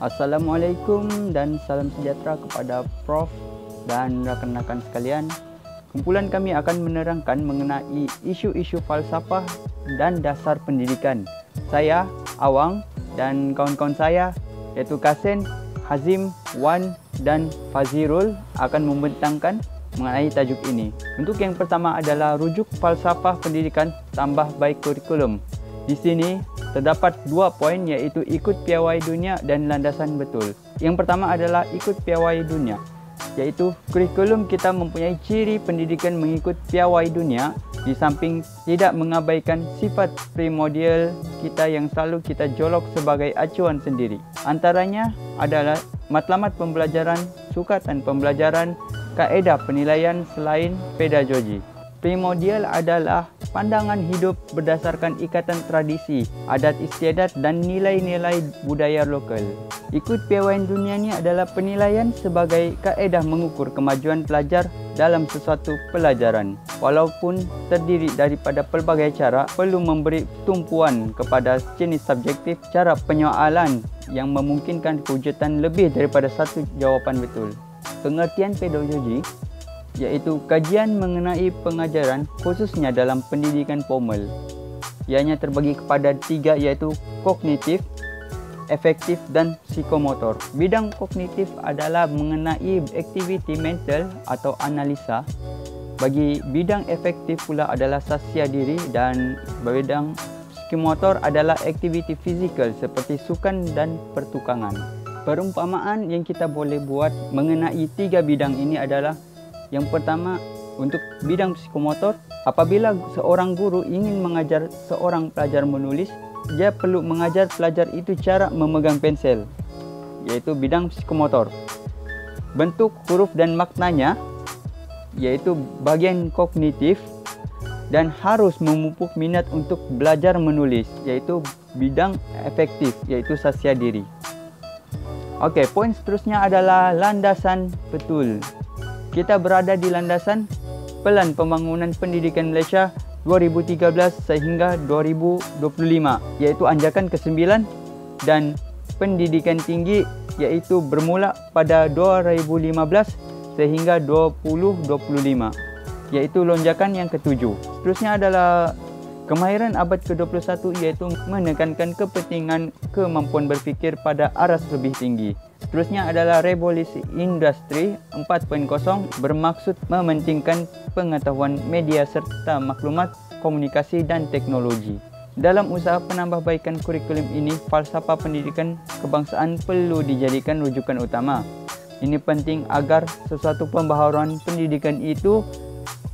Assalamualaikum dan salam sejahtera kepada Prof dan rakan-rakan sekalian. Kumpulan kami akan menerangkan mengenai isu-isu falsafah dan dasar pendidikan. Saya, Awang, dan kawan-kawan saya iaitu Kasen, Hazim, Wan dan Fazirul akan membentangkan mengenai tajuk ini. Untuk yang pertama adalah rujuk falsafah pendidikan tambah baik kurikulum. Di sini terdapat 2 poin iaitu ikut piawai dunia dan landasan betul. Yang pertama adalah ikut piawai dunia, iaitu kurikulum kita mempunyai ciri pendidikan mengikut piawai dunia di samping tidak mengabaikan sifat primordial kita yang selalu kita jolok sebagai acuan sendiri. Antaranya adalah matlamat pembelajaran, sukatan pembelajaran, kaedah penilaian selain pedagogi. Primordial adalah pandangan hidup berdasarkan ikatan tradisi, adat istiadat dan nilai-nilai budaya lokal. Ikut piawai dunia ini adalah penilaian sebagai kaedah mengukur kemajuan pelajar dalam sesuatu pelajaran. Walaupun terdiri daripada pelbagai cara, perlu memberi tumpuan kepada jenis subjektif cara penyoalan yang memungkinkan kewujudan lebih daripada satu jawapan betul. Pengertian pedagogi iaitu kajian mengenai pengajaran khususnya dalam pendidikan formal. Ianya terbagi kepada 3 iaitu kognitif, efektif dan psikomotor. Bidang kognitif adalah mengenai aktiviti mental atau analisa. Bagi bidang efektif pula adalah sasia diri dan bidang psikomotor adalah aktiviti fizikal seperti sukan dan pertukangan. Perumpamaan yang kita boleh buat mengenai 3 bidang ini adalah yang pertama, untuk bidang psikomotor, apabila seorang guru ingin mengajar seorang pelajar menulis, dia perlu mengajar pelajar itu cara memegang pensel, iaitu bidang psikomotor. Bentuk huruf dan maknanya, iaitu bagian kognitif, dan harus memupuk minat untuk belajar menulis, iaitu bidang efektif, iaitu sasia diri. Okey, poin seterusnya adalah landasan betul. Kita berada di landasan Pelan Pembangunan Pendidikan Malaysia 2013 sehingga 2025, iaitu anjakan ke-9, dan pendidikan tinggi iaitu bermula pada 2015 sehingga 2025, iaitu lonjakan yang ke-7. Seterusnya adalah kemahiran abad ke-21 iaitu menekankan kepentingan kemampuan berfikir pada aras lebih tinggi. Seterusnya adalah revolusi industri 4.0 bermaksud mementingkan pengetahuan media serta maklumat, komunikasi dan teknologi. Dalam usaha penambahbaikan kurikulum ini, falsafah pendidikan kebangsaan perlu dijadikan rujukan utama. Ini penting agar sesuatu pembaharuan pendidikan itu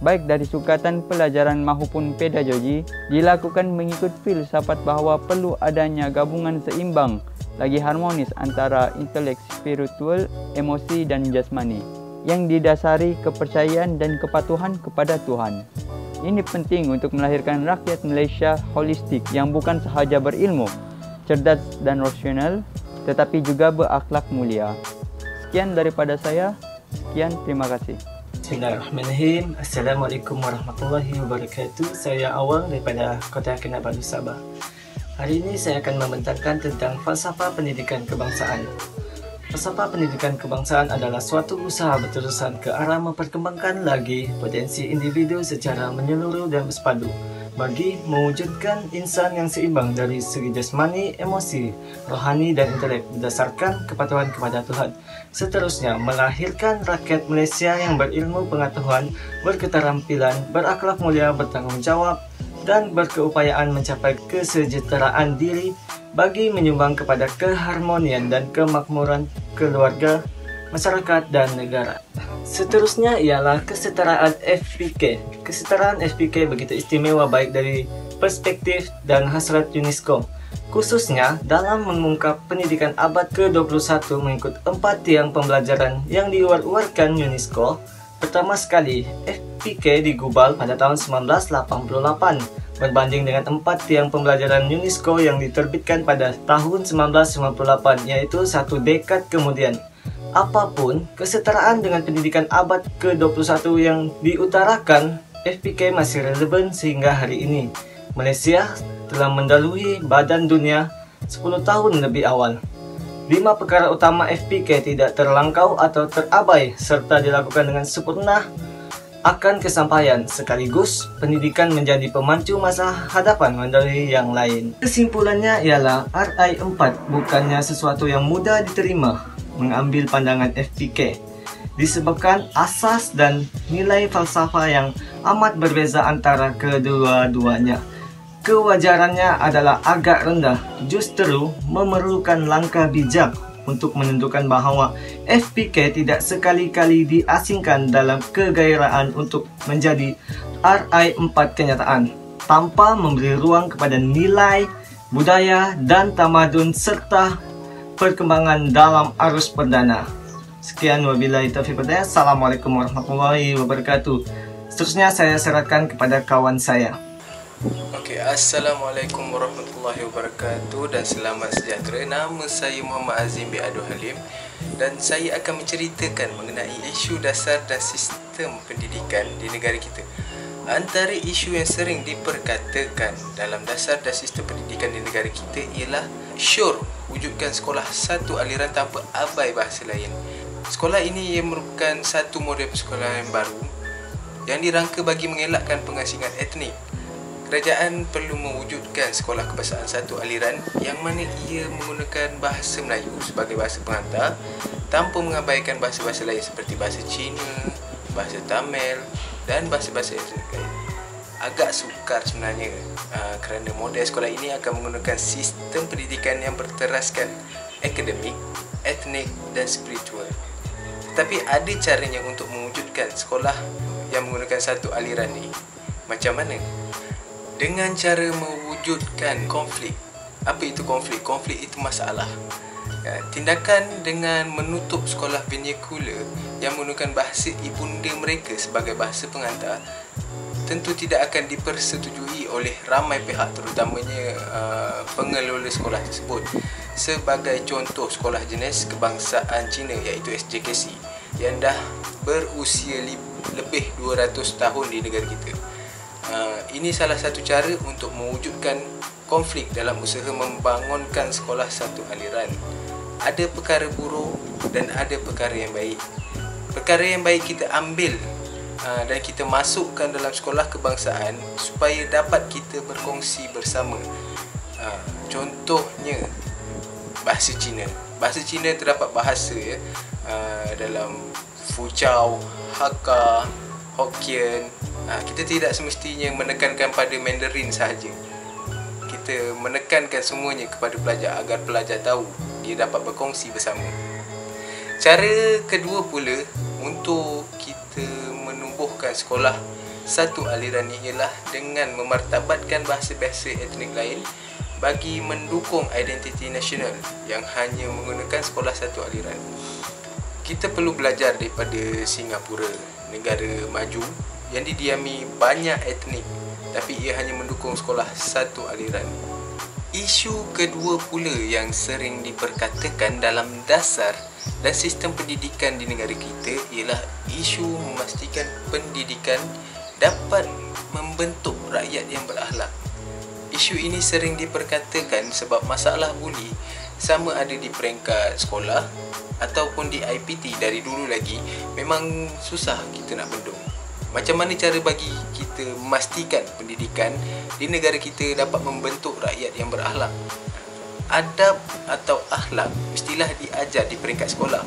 baik dari sukatan pelajaran maupun pedagogi dilakukan mengikut filsafat bahawa perlu adanya gabungan seimbang lagi harmonis antara intelek, spiritual, emosi dan jasmani yang didasari kepercayaan dan kepatuhan kepada Tuhan. Ini penting untuk melahirkan rakyat Malaysia holistik yang bukan sahaja berilmu, cerdas dan rasional tetapi juga berakhlak mulia. Sekian daripada saya. Sekian, terima kasih. Bismillahirrahmanirrahim. Assalamualaikum warahmatullahi wabarakatuh. Saya Awang daripada Kota Kinabalu, Sabah. Hari ini saya akan membentangkan tentang falsafah pendidikan kebangsaan. Falsafah pendidikan kebangsaan adalah suatu usaha berterusan ke arah memperkembangkan lagi potensi individu secara menyeluruh dan bersepadu bagi mewujudkan insan yang seimbang dari segi jasmani, emosi, rohani dan intelek berdasarkan kepatuhan kepada Tuhan. Seterusnya, melahirkan rakyat Malaysia yang berilmu pengetahuan, berketerampilan, berakhlak mulia, bertanggungjawab dan berkeupayaan mencapai kesejahteraan diri bagi menyumbang kepada keharmonian dan kemakmuran keluarga, masyarakat dan negara. Seterusnya ialah kesetaraan FPK. Kesetaraan FPK begitu istimewa baik dari perspektif dan hasrat UNESCO, khususnya dalam mengungkap pendidikan abad ke-21 mengikut 4 tiang pembelajaran yang diwar-warkan UNESCO. Pertama sekali, FPK digubal pada tahun 1988 berbanding dengan 4 tiang pembelajaran UNESCO yang diterbitkan pada tahun 1998, iaitu 1 dekad kemudian. Apapun kesetaraan dengan pendidikan abad ke-21 yang diutarakan, FPK masih relevan sehingga hari ini. Malaysia telah mendahului badan dunia 10 tahun lebih awal. 5 perkara utama FPK tidak terlangkau atau terabai serta dilakukan dengan sempurna akan kesampaian, sekaligus pendidikan menjadi pemacu masa hadapan dari yang lain. Kesimpulannya ialah RI 4 bukannya sesuatu yang mudah diterima mengambil pandangan FPK disebabkan asas dan nilai falsafah yang amat berbeza antara kedua-duanya. Kewajarannya adalah agak rendah, justru memerlukan langkah bijak untuk menentukan bahawa FPK tidak sekali-kali diasingkan dalam kegairaan untuk menjadi RI 4 kenyataan tanpa memberi ruang kepada nilai, budaya dan tamadun serta perkembangan dalam arus perdana. Sekian wabillahi taufiq wal hidayah. Assalamualaikum warahmatullahi wabarakatuh. Seterusnya saya serahkan kepada kawan saya. Okey, Assalamualaikum warahmatullahi wabarakatuh dan selamat sejahtera. Nama saya Muhammad Azim bin Abdul Halim dan saya akan menceritakan mengenai isu dasar dan sistem pendidikan di negara kita. Antara isu yang sering diperkatakan dalam dasar dan sistem pendidikan di negara kita ialah syur wujudkan sekolah satu aliran tanpa abai bahasa lain. Sekolah ini ia merupakan satu model persekolahan yang baru yang dirangka bagi mengelakkan pengasingan etnik. Kerajaan perlu mewujudkan sekolah kebangsaan satu aliran yang mana ia menggunakan bahasa Melayu sebagai bahasa pengantar tanpa mengabaikan bahasa-bahasa lain seperti bahasa Cina, bahasa Tamil dan bahasa-bahasa etnik lain. Agak sukar sebenarnya kerana model sekolah ini akan menggunakan sistem pendidikan yang berteraskan akademik, etnik dan spiritual. Tetapi ada caranya untuk mewujudkan sekolah yang menggunakan satu aliran ni. Macam mana? Dengan cara mewujudkan konflik. Apa itu konflik? Konflik itu masalah. Tindakan dengan menutup sekolah vernacular yang menggunakan bahasa ibunda mereka sebagai bahasa pengantar tentu tidak akan dipersetujui oleh ramai pihak, terutamanya pengelola sekolah tersebut. Sebagai contoh, sekolah jenis kebangsaan Cina iaitu SJKC yang dah berusia lebih 200 tahun di negara kita. Ini salah satu cara untuk mewujudkan konflik dalam usaha membangunkan sekolah satu aliran. Ada perkara buruk dan ada perkara yang baik. Perkara yang baik kita ambil dan kita masukkan dalam sekolah kebangsaan supaya dapat kita berkongsi bersama. Contohnya bahasa Cina. Bahasa Cina terdapat bahasa dalam Fuchao, Hakka, Hokkien. Kita tidak semestinya menekankan pada Mandarin sahaja. Kita menekankan semuanya kepada pelajar agar pelajar tahu, dia dapat berkongsi bersama. Cara kedua pula untuk kita menumbuhkan sekolah satu aliran ini ialah dengan memartabatkan bahasa-bahasa etnik lain bagi mendukung identiti nasional yang hanya menggunakan sekolah satu aliran. Kita perlu belajar daripada Singapura, negara maju yang didiami banyak etnik tapi ia hanya mendukung sekolah satu aliran. Isu kedua pula yang sering diperkatakan dalam dasar dan sistem pendidikan di negara kita ialah isu memastikan pendidikan dapat membentuk rakyat yang berakhlak. Isu ini sering diperkatakan sebab masalah buli sama ada di peringkat sekolah ataupun di IPT dari dulu lagi memang susah kita nak bendung. Macam mana cara bagi kita memastikan pendidikan di negara kita dapat membentuk rakyat yang berakhlak? Adab atau akhlak mestilah diajar di peringkat sekolah.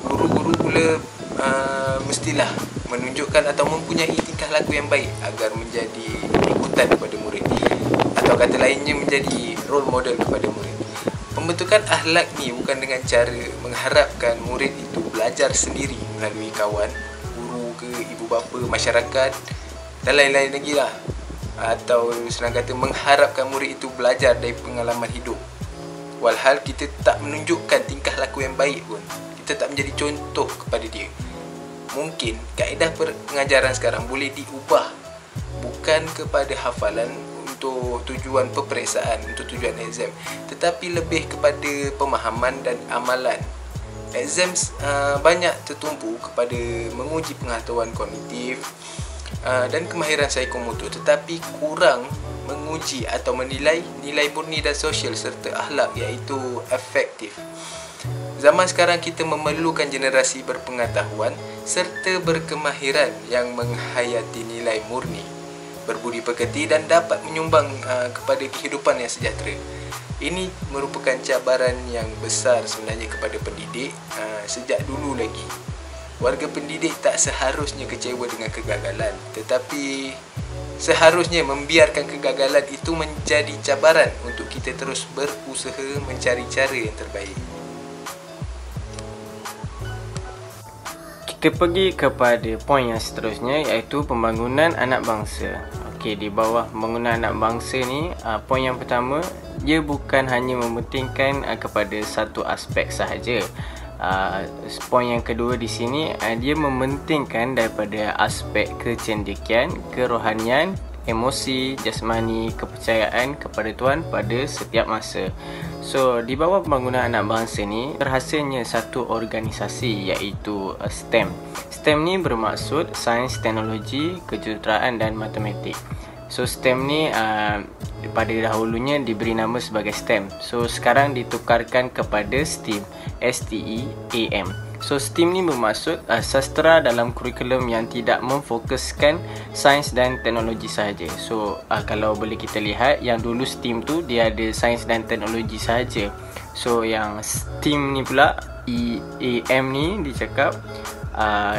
Guru-guru pula mestilah menunjukkan atau mempunyai tingkah laku yang baik agar menjadi ikutan kepada murid, atau kata lainnya menjadi role model kepada murid. Pembentukan akhlak ni bukan dengan cara mengharapkan murid itu belajar sendiri melalui kawan, guru ke ibu bapa, masyarakat dan lain-lain lagi lah. Atau senang kata mengharapkan murid itu belajar dari pengalaman hidup. Walhal kita tak menunjukkan tingkah laku yang baik pun, kita tak menjadi contoh kepada dia. Mungkin kaedah pengajaran sekarang boleh diubah, bukan kepada hafalan untuk tujuan peperiksaan, untuk tujuan exam, tetapi lebih kepada pemahaman dan amalan. Exam banyak tertumpu kepada menguji pengetahuan kognitif dan kemahiran psikomotor, tetapi kurang menguji atau menilai nilai murni dan sosial serta akhlak iaitu efektif. Zaman sekarang kita memerlukan generasi berpengetahuan serta berkemahiran yang menghayati nilai murni, berbudi pekerti dan dapat menyumbang kepada kehidupan yang sejahtera. Ini merupakan cabaran yang besar sebenarnya kepada pendidik sejak dulu lagi. Warga pendidik tak seharusnya kecewa dengan kegagalan, tetapi seharusnya membiarkan kegagalan itu menjadi cabaran untuk kita terus berusaha mencari cara yang terbaik. Kita pergi kepada poin yang seterusnya, iaitu pembangunan anak bangsa. Okey, di bawah pembangunan anak bangsa ni, poin yang pertama, dia bukan hanya mementingkan kepada satu aspek sahaja. Poin yang kedua di sini, dia mementingkan daripada aspek kecendekian, kerohanian, emosi, jasmani, kepercayaan kepada Tuhan pada setiap masa. So, di bawah pembangunan anak bangsa ni, terhasilnya satu organisasi iaitu STEM. STEM ni bermaksud sains, teknologi, kejuruteraan dan matematik. So, STEM ni pada dahulunya diberi nama sebagai STEM. So, sekarang ditukarkan kepada STEAM. STEAM. So, STEAM ni bermaksud sastra dalam kurikulum yang tidak memfokuskan sains dan teknologi sahaja. So, kalau boleh kita lihat, yang dulu STEAM tu dia ada sains dan teknologi sahaja. So, yang STEAM ni pula, EAM ni dicakap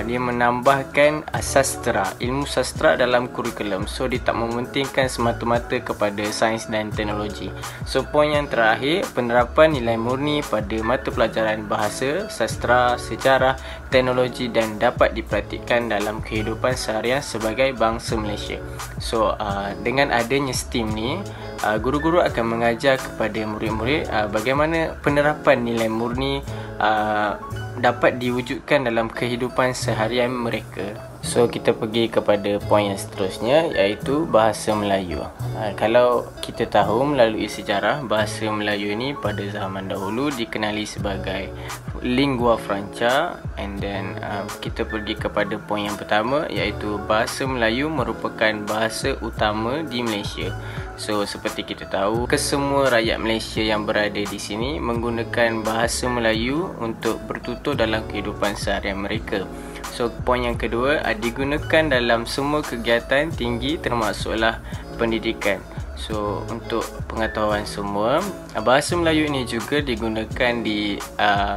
dia menambahkan sastra, ilmu sastra dalam kurikulum. So, dia tak mementingkan semata-mata kepada sains dan teknologi. So, poin yang terakhir, penerapan nilai murni pada mata pelajaran bahasa, sastra, sejarah, teknologi dan dapat dipraktikkan dalam kehidupan seharian sebagai bangsa Malaysia. So, dengan adanya STEAM ni, guru-guru akan mengajar kepada murid-murid bagaimana penerapan nilai murni dapat diwujudkan dalam kehidupan seharian mereka. So, kita pergi kepada poin yang seterusnya, iaitu bahasa Melayu. Kalau kita tahu melalui sejarah, bahasa Melayu ini pada zaman dahulu dikenali sebagai lingua franca. And then kita pergi kepada poin yang pertama, iaitu bahasa Melayu merupakan bahasa utama di Malaysia. So, seperti kita tahu, kesemua rakyat Malaysia yang berada di sini menggunakan bahasa Melayu untuk bertutur dalam kehidupan seharian mereka. So, poin yang kedua, digunakan dalam semua kegiatan tinggi termasuklah pendidikan. So, untuk pengetahuan semua, bahasa Melayu ini juga digunakan di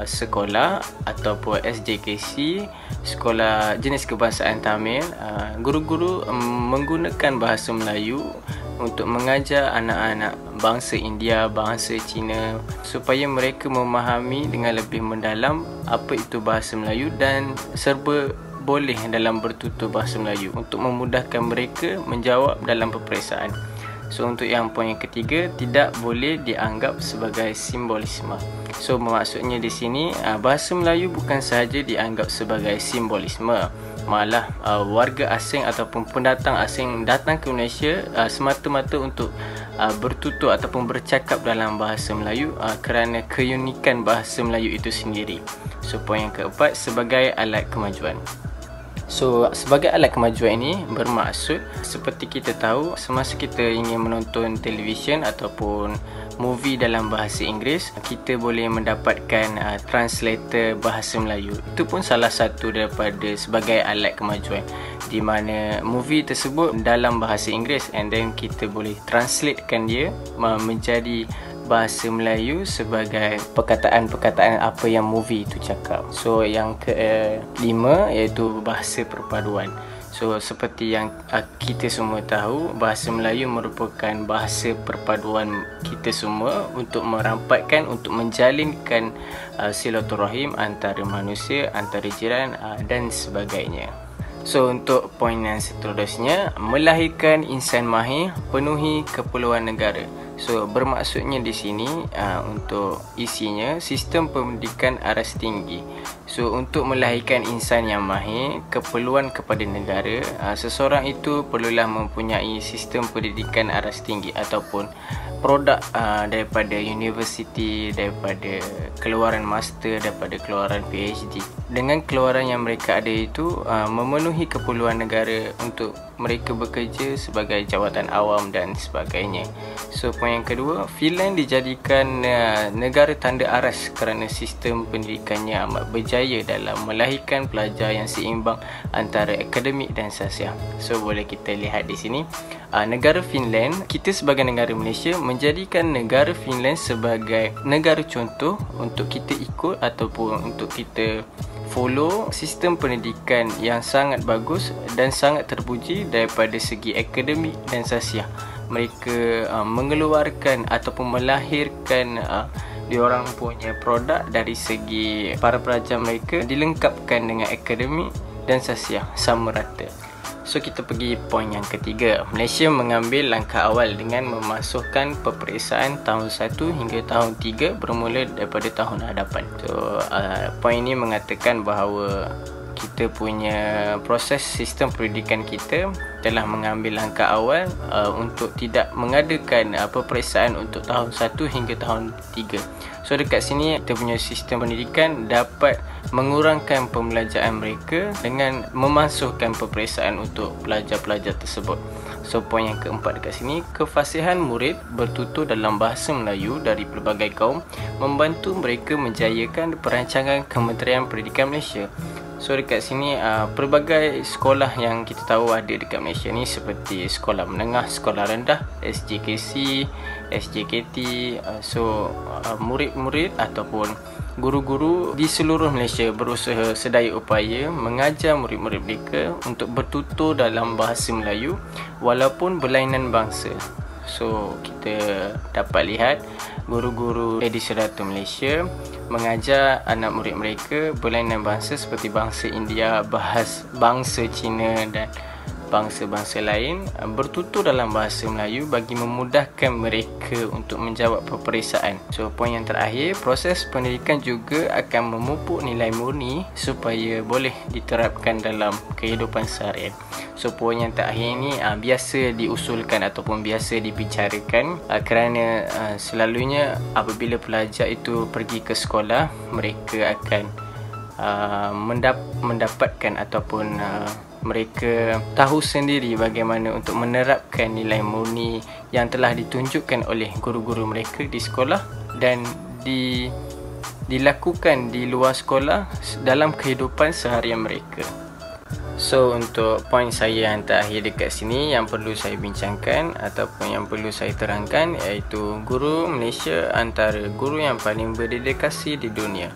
sekolah ataupun SJKC, sekolah jenis kebangsaan Tamil. Guru-guru menggunakan bahasa Melayu untuk mengajar anak-anak bangsa India, bangsa Cina, supaya mereka memahami dengan lebih mendalam apa itu bahasa Melayu dan serba boleh dalam bertutur bahasa Melayu untuk memudahkan mereka menjawab dalam peperiksaan. So, untuk yang poin yang ketiga, tidak boleh dianggap sebagai simbolisme. So, maksudnya di sini, bahasa Melayu bukan sahaja dianggap sebagai simbolisme. Malah warga asing ataupun pendatang asing datang ke Malaysia semata-mata untuk bertutur ataupun bercakap dalam bahasa Melayu kerana keunikan bahasa Melayu itu sendiri. So, poin yang keempat, sebagai alat kemajuan. So, sebagai alat kemajuan ini bermaksud, seperti kita tahu, semasa kita ingin menonton televisyen ataupun movie dalam bahasa Inggeris, kita boleh mendapatkan translator bahasa Melayu. Itu pun salah satu daripada sebagai alat kemajuan, di mana movie tersebut dalam bahasa Inggeris and then kita boleh translatekan dia menjadi bahasa Melayu sebagai perkataan-perkataan apa yang movie itu cakap. So, yang kelima iaitu bahasa perpaduan. So, seperti yang kita semua tahu, bahasa Melayu merupakan bahasa perpaduan kita semua untuk merampatkan, untuk menjalinkan silaturahim antara manusia, antara jiran dan sebagainya. So, untuk poin yang seterusnya, melahirkan insan mahir, penuhi keperluan negara. So, bermaksudnya di sini untuk isinya, sistem pendidikan aras tinggi. So, untuk melahirkan insan yang mahir, keperluan kepada negara, seseorang itu perlulah mempunyai sistem pendidikan aras tinggi ataupun produk daripada universiti, daripada keluaran master, daripada keluaran PhD. Dengan keluaran yang mereka ada itu memenuhi keperluan negara untuk mereka bekerja sebagai jawatan awam dan sebagainya. So poin yang kedua, Finland dijadikan negara tanda aras kerana sistem pendidikannya amat berjaya dalam melahirkan pelajar yang seimbang antara akademik dan sosial. So boleh kita lihat di sini, negara Finland, kita sebagai negara Malaysia menjadikan negara Finland sebagai negara contoh untuk kita ikut ataupun untuk kita follow sistem pendidikan yang sangat bagus dan sangat terpuji daripada segi akademik dan sosial. Mereka mengeluarkan ataupun melahirkan diorang punya produk dari segi para pelajar mereka dilengkapkan dengan akademik dan sosial sama rata. So kita pergi poin yang ketiga. Malaysia mengambil langkah awal dengan memasukkan peperiksaan tahun 1 hingga tahun 3 bermula daripada tahun hadapan. So poin ini mengatakan bahawa kita punya proses sistem pendidikan kita telah mengambil langkah awal untuk tidak mengadakan peperiksaan untuk tahun 1 hingga tahun 3. So dekat sini kita punya sistem pendidikan dapat mengurangkan pembelajaran mereka dengan memasukkan peperiksaan untuk pelajar-pelajar tersebut. So poin yang keempat dekat sini, kefasihan murid bertutur dalam bahasa Melayu dari pelbagai kaum membantu mereka menjayakan perancangan Kementerian Pendidikan Malaysia. So dekat sini pelbagai sekolah yang kita tahu ada dekat Malaysia ni seperti sekolah menengah, sekolah rendah, SJKC, SJKT. So murid-murid ataupun guru-guru di seluruh Malaysia berusaha sedaya upaya mengajar murid-murid mereka untuk bertutur dalam bahasa Melayu walaupun berlainan bangsa. So kita dapat lihat guru-guru di Serata Malaysia mengajar anak murid mereka berlainan bangsa seperti bangsa India, bangsa Cina dan bangsa-bangsa lain bertutur dalam bahasa Melayu bagi memudahkan mereka untuk menjawab peperiksaan. So poin yang terakhir, proses pendidikan juga akan memupuk nilai murni supaya boleh diterapkan dalam kehidupan seharian. So poin yang terakhir ini biasa diusulkan ataupun biasa dibicarakan kerana selalunya apabila pelajar itu pergi ke sekolah, mereka akan mendapatkan ataupun mereka tahu sendiri bagaimana untuk menerapkan nilai murni yang telah ditunjukkan oleh guru-guru mereka di sekolah dan dilakukan di luar sekolah dalam kehidupan seharian mereka. So untuk poin saya yang terakhir dekat sini yang perlu saya bincangkan ataupun yang perlu saya terangkan, iaitu guru Malaysia antara guru yang paling berdedikasi di dunia.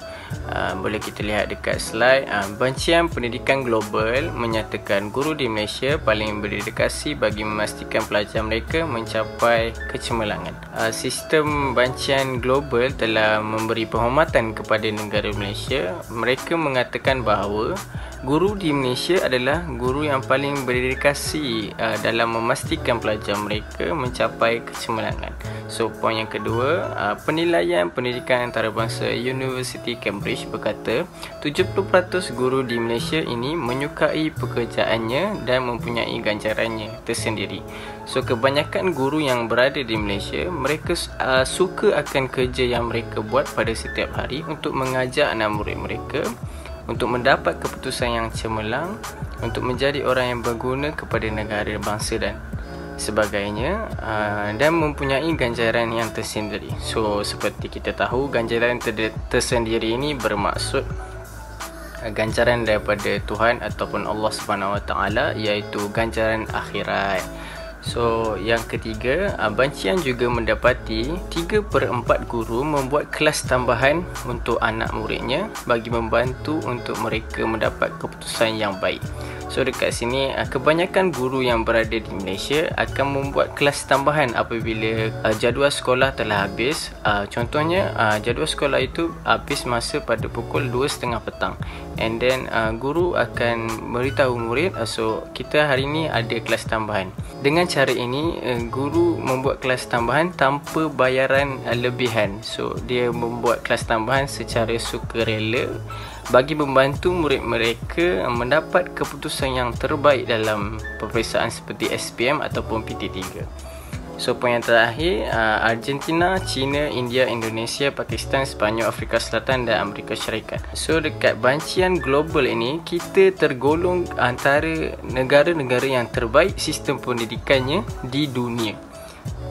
Boleh kita lihat dekat slide. Bancian Pendidikan Global menyatakan guru di Malaysia paling berdedikasi bagi memastikan pelajar mereka mencapai kecemerlangan. Sistem bancian global telah memberi penghormatan kepada negara Malaysia. Mereka mengatakan bahawa guru di Malaysia adalah guru yang paling berdedikasi dalam memastikan pelajar mereka mencapai kecemerlangan. So poin yang kedua, penilaian pendidikan antarabangsa Universiti Cambridge berkata 70% guru di Malaysia ini menyukai pekerjaannya dan mempunyai ganjarannya tersendiri. So kebanyakan guru yang berada di Malaysia, mereka suka akan kerja yang mereka buat pada setiap hari untuk mengajar anak murid mereka untuk mendapat keputusan yang cemerlang, untuk menjadi orang yang berguna kepada negara, bangsa dan sebagainya, dan mempunyai ganjaran yang tersendiri. So seperti kita tahu, ganjaran tersendiri ini bermaksud ganjaran daripada Tuhan ataupun Allah Subhanahu Wa Taala, iaitu ganjaran akhirat. So yang ketiga, bancian juga mendapati 3/4 guru membuat kelas tambahan untuk anak muridnya bagi membantu untuk mereka mendapat keputusan yang baik. So dekat sini, kebanyakan guru yang berada di Malaysia akan membuat kelas tambahan apabila jadual sekolah telah habis. Contohnya, jadual sekolah itu habis masa pada pukul 2.30 petang. And then guru akan beritahu murid, so kita hari ini ada kelas tambahan. Dengan cara ini, guru membuat kelas tambahan tanpa bayaran lebihan. So dia membuat kelas tambahan secara sukarela bagi membantu murid mereka mendapat keputusan yang terbaik dalam peperiksaan seperti SPM ataupun PT3. So poin yang terakhir, Argentina, China, India, Indonesia, Pakistan, Sepanyol, Afrika Selatan dan Amerika Syarikat. So dekat bancian global ini, kita tergolong antara negara-negara yang terbaik sistem pendidikannya di dunia.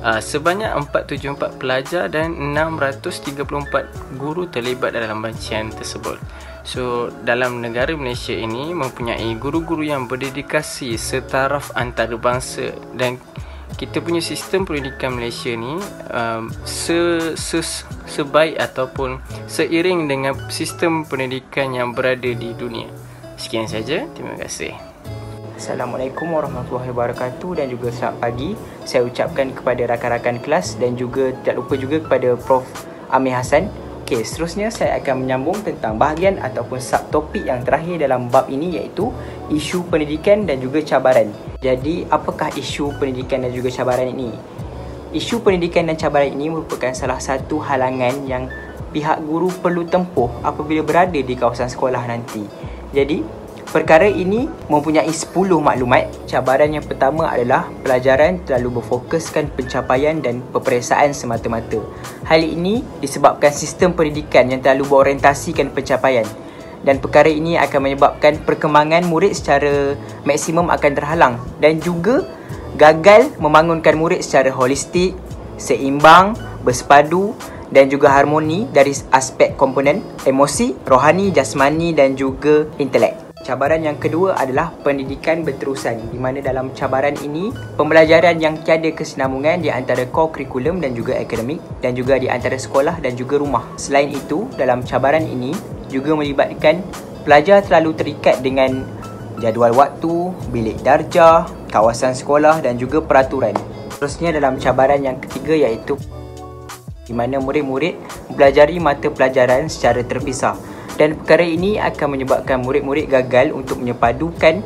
Sebanyak 474 pelajar dan 634 guru terlibat dalam bancian tersebut. So dalam negara Malaysia ini mempunyai guru-guru yang berdedikasi setaraf antarabangsa, dan kita punya sistem pendidikan Malaysia ni sebaik ataupun seiring dengan sistem pendidikan yang berada di dunia. Sekian saja, terima kasih. Assalamualaikum warahmatullahi wabarakatuh dan juga selamat pagi. Saya ucapkan kepada rakan-rakan kelas dan juga tak lupa juga kepada Prof. Amir Hassan. Okey, seterusnya saya akan menyambung tentang bahagian ataupun subtopik yang terakhir dalam bab ini, iaitu isu pendidikan dan juga cabaran. Jadi, apakah isu pendidikan dan juga cabaran ini? Isu pendidikan dan cabaran ini merupakan salah satu halangan yang pihak guru perlu tempuh apabila berada di kawasan sekolah nanti. Jadi, perkara ini mempunyai 10 maklumat. Cabaran yang pertama adalah pelajaran terlalu berfokuskan pencapaian dan peperiksaan semata-mata. Hal ini disebabkan sistem pendidikan yang terlalu berorientasikan pencapaian, dan perkara ini akan menyebabkan perkembangan murid secara maksimum akan terhalang dan juga gagal membangunkan murid secara holistik, seimbang, bersepadu dan juga harmoni dari aspek komponen emosi, rohani, jasmani dan juga intelek. Cabaran yang kedua adalah pendidikan berterusan, di mana dalam cabaran ini pembelajaran yang tiada kesinambungan di antara core kurikulum dan juga akademik, dan juga di antara sekolah dan juga rumah. Selain itu, dalam cabaran ini juga melibatkan pelajar terlalu terikat dengan jadual waktu, bilik darjah, kawasan sekolah dan juga peraturan. Terusnya dalam cabaran yang ketiga, iaitu di mana murid-murid mempelajari mata pelajaran secara terpisah, dan perkara ini akan menyebabkan murid-murid gagal untuk menyepadukan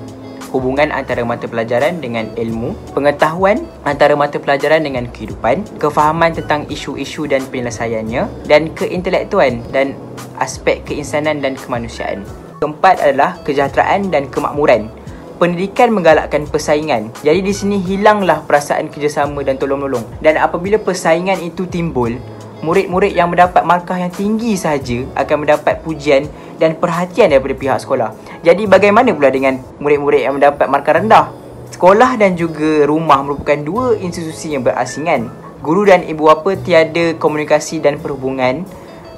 hubungan antara mata pelajaran dengan ilmu, pengetahuan antara mata pelajaran dengan kehidupan, kefahaman tentang isu-isu dan penyelesaiannya, dan keintelektuan dan aspek keinsanan dan kemanusiaan. Keempat adalah kesejahteraan dan kemakmuran. Pendidikan menggalakkan persaingan. Jadi di sini hilanglah perasaan kerjasama dan tolong-menolong. Dan apabila persaingan itu timbul, murid-murid yang mendapat markah yang tinggi sahaja akan mendapat pujian dan perhatian daripada pihak sekolah. Jadi bagaimana pula dengan murid-murid yang mendapat markah rendah? Sekolah dan juga rumah merupakan dua institusi yang berasingan. Guru dan ibu bapa tiada komunikasi dan perhubungan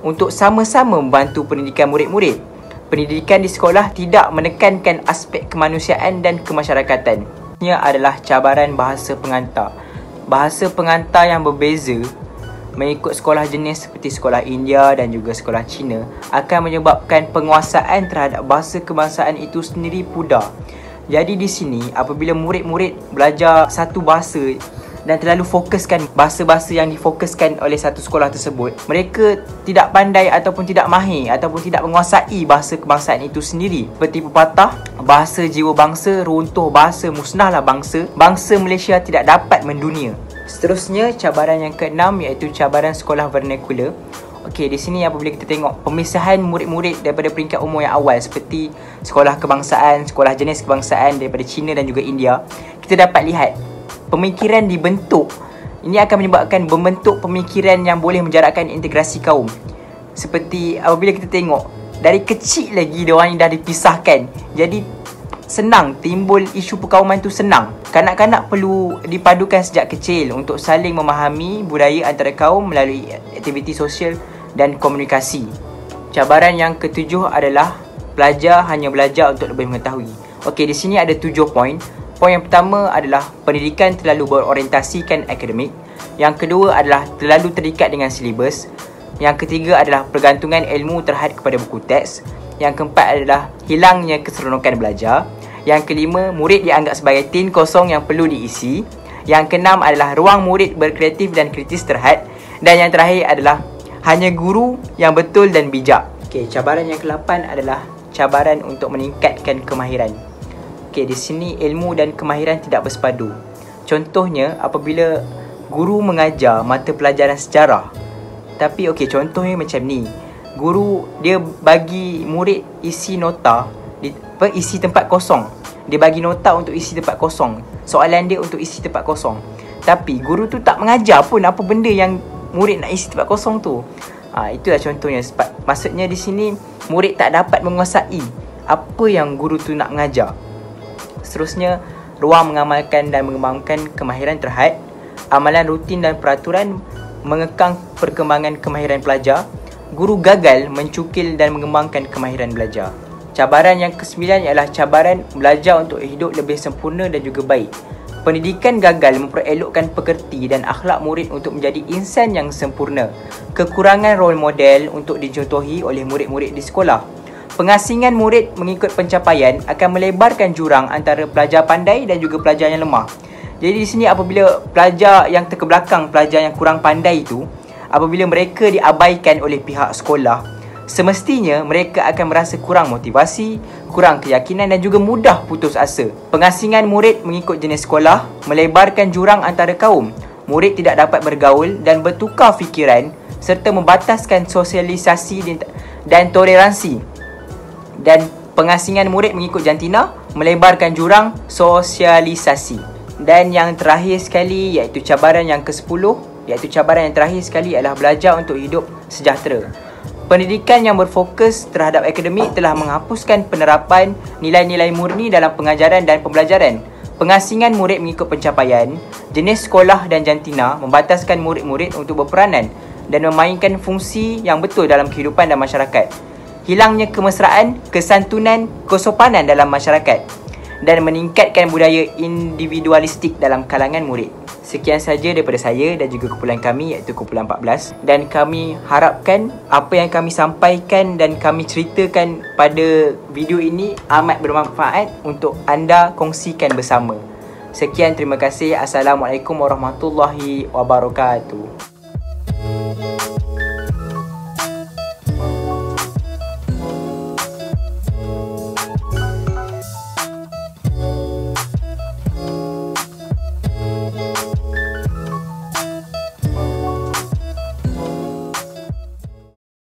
untuk sama-sama membantu pendidikan murid-murid. Pendidikan di sekolah tidak menekankan aspek kemanusiaan dan kemasyarakatan. Ini adalah cabaran bahasa pengantar. Bahasa pengantar yang berbeza mengikut sekolah jenis seperti sekolah India dan juga sekolah Cina akan menyebabkan penguasaan terhadap bahasa kebangsaan itu sendiri pudar. Jadi di sini apabila murid-murid belajar satu bahasa dan terlalu fokuskan bahasa-bahasa yang difokuskan oleh satu sekolah tersebut, mereka tidak pandai ataupun tidak mahir ataupun tidak menguasai bahasa kebangsaan itu sendiri. Seperti pepatah, bahasa jiwa bangsa, runtuh bahasa musnahlah bangsa, bangsa Malaysia tidak dapat mendunia. Seterusnya, cabaran yang keenam iaitu cabaran sekolah vernacular. Okey, di sini apabila kita tengok pemisahan murid-murid daripada peringkat umur yang awal seperti sekolah kebangsaan, sekolah jenis kebangsaan daripada China dan juga India, kita dapat lihat pemikiran dibentuk. Ini akan menyebabkan membentuk pemikiran yang boleh menjarakkan integrasi kaum. Seperti apabila kita tengok dari kecil lagi diorang dah dipisahkan, jadi senang timbul isu perkauman tu senang. Kanak-kanak perlu dipadukan sejak kecil untuk saling memahami budaya antara kaum melalui aktiviti sosial dan komunikasi. Cabaran yang ketujuh adalah pelajar hanya belajar untuk lebih mengetahui. Okey, di sini ada 7 poin. Poin yang pertama adalah pendidikan terlalu berorientasikan akademik. Yang kedua adalah terlalu terikat dengan silibus. Yang ketiga adalah pergantungan ilmu terhad kepada buku teks. Yang keempat adalah hilangnya keseronokan belajar. Yang kelima, murid dianggap sebagai tin kosong yang perlu diisi. Yang keenam adalah ruang murid berkreatif dan kritis terhad. Dan yang terakhir adalah hanya guru yang betul dan bijak. Okey, cabaran yang ke-8 adalah cabaran untuk meningkatkan kemahiran. Okey, di sini ilmu dan kemahiran tidak bersepadu. Contohnya apabila guru mengajar mata pelajaran sejarah. Tapi okey, contohnya macam ni. Guru dia bagi murid isi nota, isi tempat kosong. Dia bagi nota untuk isi tempat kosong. Soalan dia untuk isi tempat kosong. tapi guru tu tak mengajar pun apa benda yang murid nak isi tempat kosong tu. Itulah contohnya. Maksudnya di sini murid tak dapat menguasai apa yang guru tu nak mengajar. Seterusnya, ruang mengamalkan dan mengembangkan kemahiran terhad. Amalan rutin dan peraturan mengekang perkembangan kemahiran pelajar. Guru gagal mencukil dan mengembangkan kemahiran belajar. Cabaran yang ke-9 ialah cabaran belajar untuk hidup lebih sempurna dan juga baik. Pendidikan gagal memperelokkan pekerti dan akhlak murid untuk menjadi insan yang sempurna. Kekurangan role model untuk dicontohi oleh murid-murid di sekolah. Pengasingan murid mengikut pencapaian akan melebarkan jurang antara pelajar pandai dan juga pelajar yang lemah. Jadi di sini apabila pelajar yang terkebelakang, pelajar yang kurang pandai itu, apabila mereka diabaikan oleh pihak sekolah, semestinya mereka akan merasa kurang motivasi, kurang keyakinan dan juga mudah putus asa. Pengasingan murid mengikut jenis sekolah melebarkan jurang antara kaum. Murid tidak dapat bergaul dan bertukar fikiran serta membataskan sosialisasi dan toleransi. Dan pengasingan murid mengikut jantina melebarkan jurang sosialisasi. Dan yang terakhir sekali iaitu cabaran yang ke-10, iaitu cabaran yang terakhir sekali adalah belajar untuk hidup sejahtera. Pendidikan yang berfokus terhadap akademik telah menghapuskan penerapan nilai-nilai murni dalam pengajaran dan pembelajaran. Pengasingan murid mengikut pencapaian, jenis sekolah dan jantina membataskan murid-murid untuk berperanan dan memainkan fungsi yang betul dalam kehidupan dan masyarakat. Hilangnya kemesraan, kesantunan, kesopanan dalam masyarakat dan meningkatkan budaya individualistik dalam kalangan murid. Sekian saja daripada saya dan juga kumpulan kami iaitu kumpulan 14, dan kami harapkan apa yang kami sampaikan dan kami ceritakan pada video ini amat bermanfaat untuk anda kongsikan bersama. Sekian, terima kasih. Assalamualaikum warahmatullahi wabarakatuh.